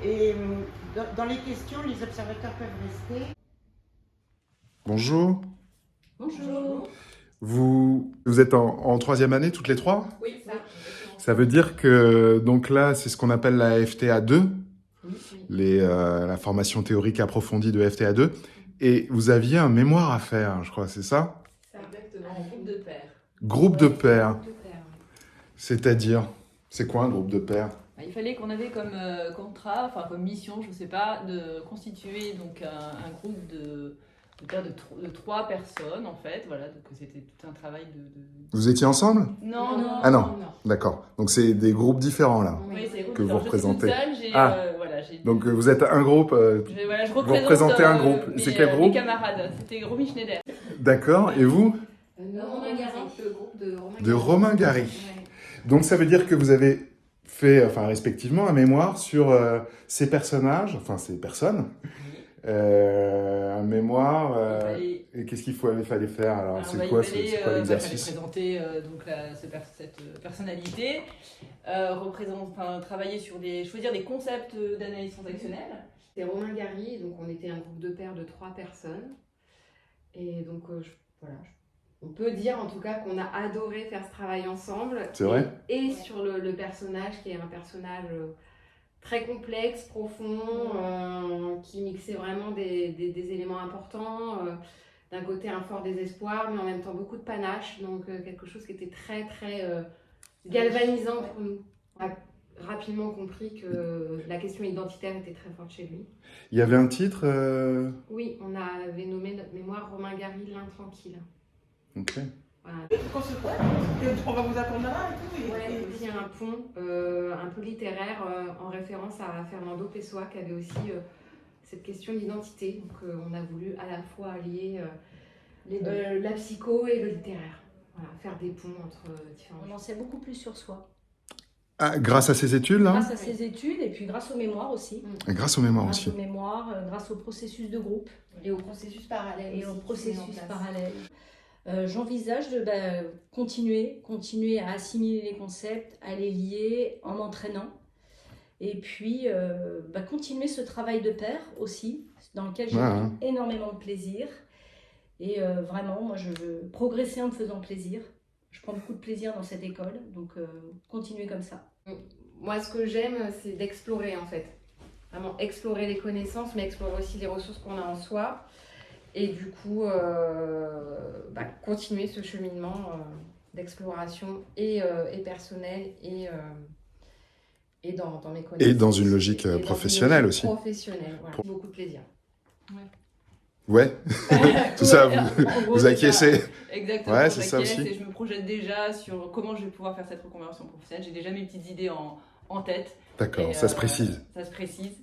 Et dans les questions, les observateurs peuvent rester. Bonjour. Bonjour. Vous êtes en troisième année toutes les trois? Oui, ça. Ça veut dire que donc là, c'est ce qu'on appelle la FTA 2, Oui. la formation théorique approfondie de FTA 2. Et vous aviez un mémoire à faire, je crois, c'est ça? Exactement, en groupe de pairs. Groupe de pairs. Groupe de pairs, oui. C'est-à-dire, c'est quoi un groupe de pairs? Il fallait qu'on avait comme contrat, enfin comme mission, je sais pas, de constituer donc un groupe de pairs de 3 personnes en fait. Voilà, donc c'était tout un travail de... Vous étiez ensemble? Non. Ah non. D'accord. Donc c'est des groupes différents là. Oui, c'est Que vous représentez. Je suis toute seule, Ah. voilà, Donc vous êtes un groupe. je représentez un groupe. C'est quel groupe? Mes camarades, c'était Romy Schneider. D'accord. Et vous? Romain Gary, le groupe de Romain Gary. De Romain Gary. Ouais. Donc ça veut dire que vous avez fait, respectivement, un mémoire sur ces personnages, enfin ces personnes. Un mémoire. Et qu'est-ce qu'il fallait faire alors? C'est quoi l'exercice? Il fallait présenter cette personnalité, travailler sur choisir des concepts d'analyse transactionnelle. C'était Romain Gary, donc on était un groupe de pairs de 3 personnes. Et donc voilà, on peut dire en tout cas qu'on a adoré faire ce travail ensemble. C'est vrai? Et sur le personnage qui est un personnage très complexe, profond, qui mixait vraiment des éléments importants. D'un côté un fort désespoir, mais en même temps beaucoup de panache. Donc quelque chose qui était très très galvanisant pour nous. On a rapidement compris que la question identitaire était très forte chez lui. Il y avait un titre Oui, on avait nommé notre mémoire Romain Gary, l'intranquille. Ok. Voilà. On va vous attendre là et tout. Ouais, et puis un pont un peu littéraire en référence à Fernando Pessoa qui avait aussi cette question d'identité. Donc on a voulu à la fois allier la psycho et le littéraire. Voilà, faire des ponts entre différents. On en sait beaucoup plus sur soi. Ah, grâce à ces études là? Grâce à ces études et puis grâce aux mémoires aussi. Et grâce aux mémoires Grâce aussi. aux mémoires, grâce au processus de groupe. Et au processus parallèle. Et au aussi, processus parallèle. J'envisage de continuer à assimiler les concepts, à les lier en m'entraînant. Et puis continuer ce travail de pair aussi, dans lequel j'ai pris énormément de plaisir. Et vraiment, moi je veux progresser en me faisant plaisir. Je prends beaucoup de plaisir dans cette école, donc continuer comme ça. Moi, ce que j'aime, c'est d'explorer en fait. Vraiment explorer les connaissances, mais explorer aussi les ressources qu'on a en soi. Et du coup, continuer ce cheminement d'exploration et personnelle et dans mes connaissances. Et dans une logique professionnelle aussi. Professionnelle, voilà. Beaucoup de plaisir. Ouais. Tout ça, vous acquiescez. Exactement, ouais, c'est ça aussi. Et je me projette déjà sur comment je vais pouvoir faire cette reconversion professionnelle. J'ai déjà mes petites idées en tête. D'accord, et, ça se précise. Ça se précise.